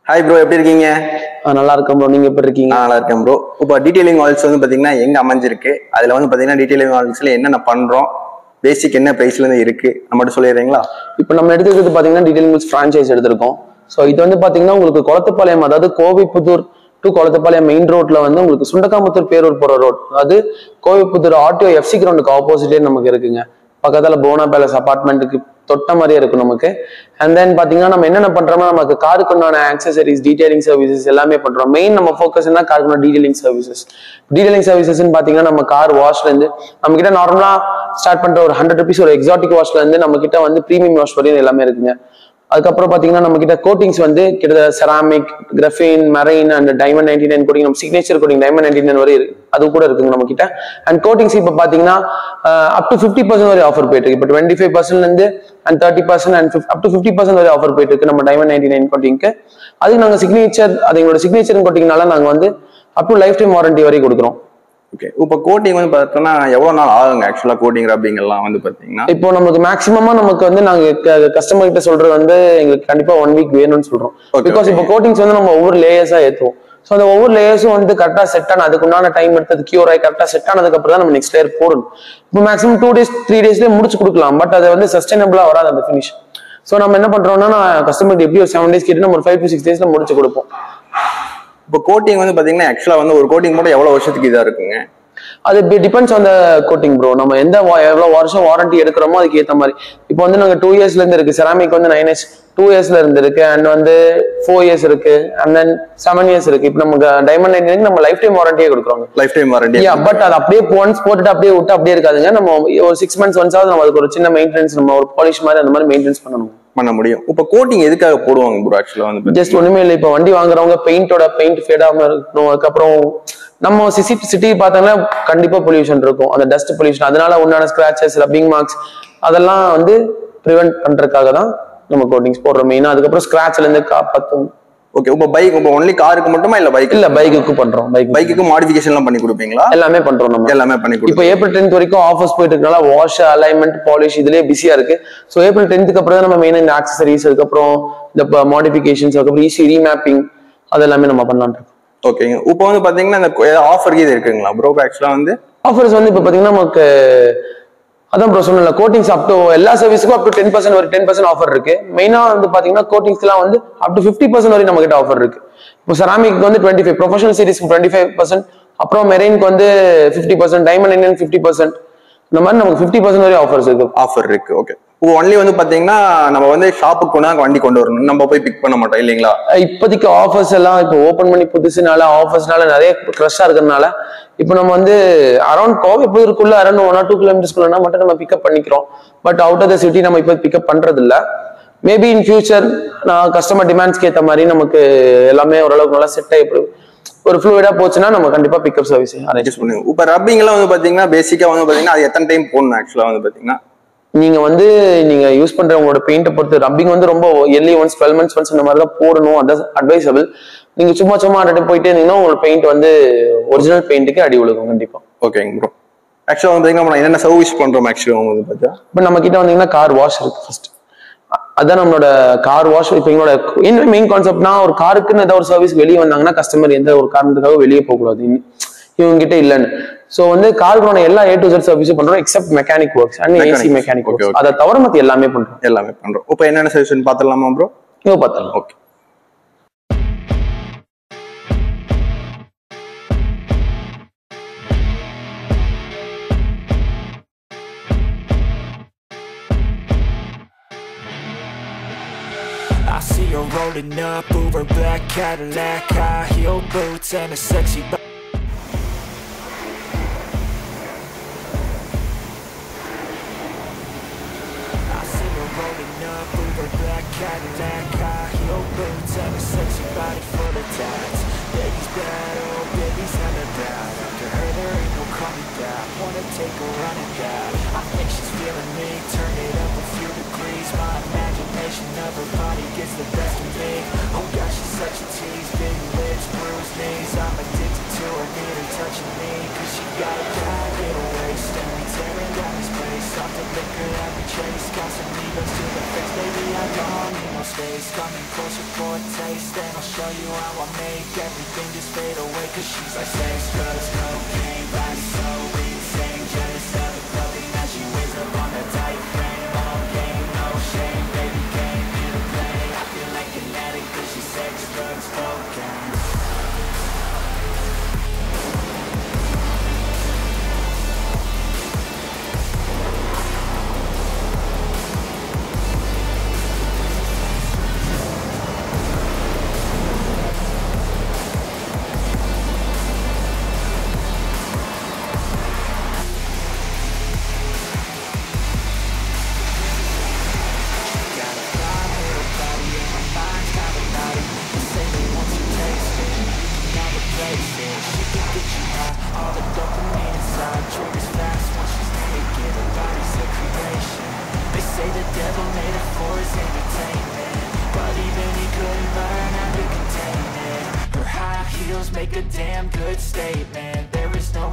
Hi bro, எப்படி இருக்கீங்க? நல்லா இருக்கேன் ப்ரோ. நீங்க எப்படி இருக்கீங்க? நல்லா இருக்கேன் ப்ரோ. இப்போ டீடைலிங் வால்ஸ் வந்து பாத்தீங்கன்னா எங்க அமைஞ்சிருக்கு, அதுல வந்து பாத்தீங்கன்னா டீடைலிங் வால்ஸ்ல என்னென்ன பண்றோம், பேசிக் என்ன பிரைஸ்ல இருந்து இருக்கு நம்ம மட்டும் சொல்லிடுறீங்களா? இப்போ நம்ம எடுத்துக்கிறது பாத்தீங்கன்னா டீடைலிங் வால்ஸ் ஃப்ரான்ச்சைஸ் எடுத்திருக்கோம். ஸோ இது வந்து பாத்தீங்கன்னா உங்களுக்கு குளத்துப்பாளையம், அதாவது கோவைப்புத்தூர் டு குளத்துப்பாளையம் மெயின் ரோட்ல வந்து உங்களுக்கு சுண்டக்காமுத்தூர் பேரூர் போற ரோட், அதாவது கோவைப்புத்தூர் ஆர்டிஓ எஃப்சி கிரவுண்டுக்கு ஆப்போசிட்டே நமக்கு இருக்குங்க. பக்கத்துல போனா பேலஸ் அபார்ட்மெண்ட்டுக்கு தொட்ட மாதிரியே இருக்கும் நமக்கு. அண்ட் தென் பாத்தீங்கன்னா நம்ம என்னென்ன பண்றோம்னா, நமக்கு காருக்கு உண்டான ஆக்சசரிஸ், டீடைலிங் சர்வீசஸ் எல்லாமே பண்றோம். மெயின் நம்ம ஃபோக்கஸ் என்ன, காருக்கு டீடைலிங் சர்வீசஸ். டீடைலிங் சர்வீசஸ் பாத்தீங்கன்னா நம்ம கார் வாஷ்ல இருந்து நம்ம கிட்ட நார்மலா ஸ்டார்ட் பண்ற ஒரு 100 rupees ஒரு எக்ஸாட்டிக் வாஷ்ல இருந்து நம்ம கிட்ட வந்து பிரீமியம் வாஷ் வரையும் எல்லாமே இருக்குங்க. அதுக்கப்புறம் பாத்தீங்கன்னா நம்ம கிட்ட கோட்டிங்ஸ் வந்து கிட்ட ceramic, graphene, marine and diamond 99 coating, நம்ம சிக்னேச்சர் கோட்டிங் டைமண்ட் 99 வரை இருக்கு, அது கூட இருக்குங்க நம்ம கிட்ட. அண்ட் கோட்டிங்ஸ் இப்ப பாத்தீங்கன்னா அப் டு 50% வரை ஆஃபர் போயிட்டு இருக்கு. இப்போ 25% இருந்து அண்ட் 30% அண்ட் அப் டு 50% வரை ஆஃபர் போயிட்டு இருக்கு நம்ம டைமண்ட் 99 கோட்டிங்க்கு. அதுக்கு நாங்க சிக்னேச்சர், அது எங்களோட சிக்னேச்சர் கோட்டிங்னால நாங்க வந்து up to life time warranty வரை கொடுக்குறோம். ஓகே, இப்போ கோட்டிங் வந்து பார்த்தோம்னா எவ்வளவு நாள் ஆகுங்க ஆக்சுவலா கோட்டிங் ரப்பிங் எல்லாம் வந்து பாத்தீங்கன்னா? இப்போ நமக்கு மேக்ஸிமமா நமக்கு வந்து நாங்க கஸ்டமர் கிட்ட சொல்றது வந்து எங்களுக்கு கண்டிப்பா 1 week வேணும்னு சொல்றோம். பிகாஸ் இப்போ கோட்டிங்ஸ் வந்து நம்ம ஒவ்வொரு லேயர்ஸா ஏற்றுவோம். ஸோ அந்த ஒவ்வொரு லேயர்ஸும் வந்து கரெக்டா செட் ஆன, அதுக்கு உண்டான டைம் எடுத்து கியூர் ஆகி கரெக்டா செட் ஆனதுக்கு அப்புறம் தான் நம்ம நெக்ஸ்ட் லேயர் போடணும். இப்போ மேக்ஸிமம் 2 days 3 daysலேயே முடிச்சு கொடுக்கலாம். பட் அது வந்து சஸ்டைனபிளா வராது அந்த ஃபினிஷ். ஸோ நம்ம என்ன பண்றோம்னா, கஸ்டமர் எப்படி ஒரு 7 days கேட்டு நம்ம ஒரு 5 to 6 daysல முடிச்சு கொடுப்போம். இப்போ கோட்டிங் வந்து பாத்தீங்கன்னா ஆக்சுவலா வந்து ஒரு கோட்டிங் மட்டும் எவ்வளவு வருஷத்துக்கு இதா இருக்குங்க? அது depends on the coating bro. நம்ம எவ்வளவு வருஷம் வாரண்டி எடுக்கிறோமோ அதுக்கு ஏற்ற மாதிரி. இப்போ வந்து நாங்க 2 yearsல இருந்து இருக்கு, செராமிக் வந்து 9 years 2 yearsல இருந்து இருக்கு, அண்ட் வந்து 4 years இருக்கு, அண்ட் தென் 7 years இருக்கு. இப்போ நமக்கு டைமண்ட் 99 நம்ம லைஃப் டைம் வாரண்டியே கொடுக்குறோம். Life time warranty. பட் அது அப்படியே ஒன்ஸ் போட்டுட்டு அப்படியே விட்டு அப்படியே இருக்காதுங்க. நம்ம ஒரு 6 months ஒன்ஸாவது நம்ம அதுக்கு ஒரு சின்ன மெயின்டெனன்ஸ், நம்ம ஒரு பாலிஷ் மாதிரி அந்த மாதிரி மெயின்டெனன்ஸ் பண்ண முடியும். இப்போ கோட்டிங் எதுக்காக போடுவாங்க ப்ரோ ஆக்சுவலா வந்து? ஜஸ்ட் ஒண்ணுமே இல்லை. இப்போ வண்டி வாங்குறவங்க பெயிண்ட் ஃபேட் ஆகாம இருக்கணும். அதுக்கப்புறம் நம்ம சிட்டி பார்த்தாங்கன்னா கண்டிப்பா பொல்யூஷன் இருக்கும், அந்த டஸ்ட் பொல்யூஷன், அதனால உண்டான ஸ்கிராச்சஸ், ரப்பிங் மார்க்ஸ் அதெல்லாம் வந்து ப்ரிவென்ட் பண்றதுக்காக தான் நம்ம கோட்டிங்ஸ் போடுறோம் மெயினா. அதுக்கப்புறம் ஸ்கிராச்ல இருந்து காப்பாற்றும். ஓகே, இப்போ பைக் இப்போ ஒன்லி காருக்கு மட்டுமா இல்ல பைக்? இல்ல, பைக்குக்கு பண்றோம். பைக்குக்கு மாடிஃபிகேஷன் எல்லாம் பண்ணி கொடுப்பீங்களா? எல்லாமே பண்றோம் நம்ம, எல்லாமே பண்ணி கொடுப்போம். இப்போ ஏப்ரல் 10th வரைக்கும் ஆஃபர்ஸ் போயிட்டு இருக்கனால வாஷ், அலைன்மெண்ட், பாலிஷ் இதுலயே பிஸியா இருக்கு. ஸோ ஏப்ரல் 10th அப்புறம் தான் நம்ம மெயினா இந்த ஆக்சசரிஸ், அதுக்கப்புறம் இந்த மாடிஃபிகேஷன்ஸ், அதுக்கப்புறம் ஈஸி ரீமேப்பிங் அது எல்லாமே நம்ம பண்ணலாம்னு இருக்கோம். ஓகேங்க, இப்போ வந்து பாத்தீங்கன்னா இந்த ஆஃபர் இது இருக்குங்களா ப்ரோ? ஆக்சுவலா வந்து ஆஃபர்ஸ் வந்து இப்போ பாத்தீங்கன்னா நமக்கு அதான் ப்ரோ சொன்னல, கோட்டிங்ஸ் அப் டு எல்லா சர்வீஸுக்கும் அப் டு 10% வரை 10% ஆஃபர் இருக்கு. மெயினா வந்து பாத்தீங்கன்னா கோட்டிங்ஸ்லாம் வந்து அப் டு 50% வரை நம்ம கிட்ட ஆஃபர் இருக்கு. இப்போ செராமிக் வந்து 25%, ப்ரொஃபஷனல் சீரிஸ்க்கு 25%, அப்புறம் மெரைனுக்கு வந்து 50%, டைமண்ட் 99 50%, இந்த மாதிரி நமக்கு 50% வரை ஆஃபர் இருக்கு. ஓகே, ஒன்லி வந்து பாத்தீங்கன்னா நம்ம வந்து ஷாப்புக்கு வண்டி கொண்டு வரணும், நம்ம போய் பிக் பண்ண மாட்டோம் இல்லைங்களா? இப்போதைக்கு ஆஃபர்ஸ் எல்லாம் இப்போ ஓப்பன் பண்ணி புதுசுனால ஆஃபர்ஸ்னால நிறைய க்ரஷ்ஷா இருக்கிறதுனால இப்போ நம்ம வந்து அரௌண்ட் கோவைப்புதூருக்குள்ள அரௌண்ட் 1 or 2 kilometers மட்டும் நம்ம பிக்கப் பண்ணிக்கிறோம். But out of the city நம்ம இப்போ பிக்கப் பண்றது இல்ல. மேபி இன் ஃபியூச்சர் நான் கஸ்டமர் டிமாண்ட்ஸ்க்கு ஏற்ற மாதிரி நமக்கு எல்லாமே ஓரளவுக்கு நல்லா செட் ஆகி ஒரு ஃப்ளூயிடா போச்சுன்னா நம்ம கண்டிப்பா பிக்கப் சர்வீஸ் அரேஞ்ச் பண்ணுவோம். இப்போ ரப்பிங் எல்லாம் வந்து பாத்தீங்கன்னா பேசிக்கா வந்து பாத்தீங்கன்னா அது எத்தனை டைம் போடணும் ஆக்சுவலா வந்து பாத்தீங்கன்னா? நீங்க யூஸ் பண்ற உங்களோட பெயிண்ட்டை பொறுத்து ரப்பிங் வந்து ரொம்ப இயர்லி ஒன்ஸ் 12 months ஒன்ஸ் இந்த மாதிரி தான் போடணும், அதான் அட்வைசபிள். நீங்க சும்மா போயிட்டே இருந்தீங்கன்னா உங்களோட பெயிண்ட் வந்து ஒரிஜினல் பெயிண்ட்டுக்கு அடி விழுகும் கண்டிப்பா. ஓகேங்க ப்ரோ. ஆக்சுவலா வந்து நம்ம என்னென்ன சர்வீஸ் பண்றோம் ஆக்சுவலா வந்து பார்த்தா இப்போ நம்ம கிட்ட வந்தீங்கன்னா கார் வாஷ் இருக்கு ஃபர்ஸ்ட். அதான் நம்மளோட கார் வாஷ். இப்போ எங்களோட என்ன மெயின் கான்செப்ட்னா, ஒரு காருக்குன்னு ஏதாவது ஒரு சர்வீஸ் வெளியே வந்தாங்கன்னா கஸ்டமர் எந்த ஒரு காரணத்துக்காக வெளியே போகக்கூடாது இவங்க கிட்ட இல்லைன்னு. சோ வந்து காருக்கான எல்லா A to Z சர்வீஸும் பண்றோம் accept mechanic works and AC mechanic works. அதை தவிர மத்த எல்லாமே பண்றோம். இப்போ என்னென்ன சர்வீஸ் பார்த்துடலாமா ப்ரோ? பார்த்துடலாம். Okay. I see you rolling up, Uber black Cadillac, high heel boots and a sexy Cadillac, high heel boots and a sexy body full of tats. Baby's bad, oh baby's hella bad. After her there ain't no coming back. Wanna take her running back. I think she's feeling me, turn it up a few degrees. My imagination of her body gets the best of me. Oh gosh, she's such a tease, big lips, bruised knees. I'm addicted to her, need her touching me, cause she got a bad little waist and tearing down this place. Off the liquor that we chase, Casamigos to the face. Baby, I don't need no space. Coming closer for a taste, and I'll show you how I make everything just fade away. Cause she's like sex, drugs, cocaine, body so insane. Jealous of the clothing that she wears up on a tight frame. All game, no shame, baby came here to play. I feel like an addict cause she's sex, drugs, cocaine. Make a damn good statement. There is no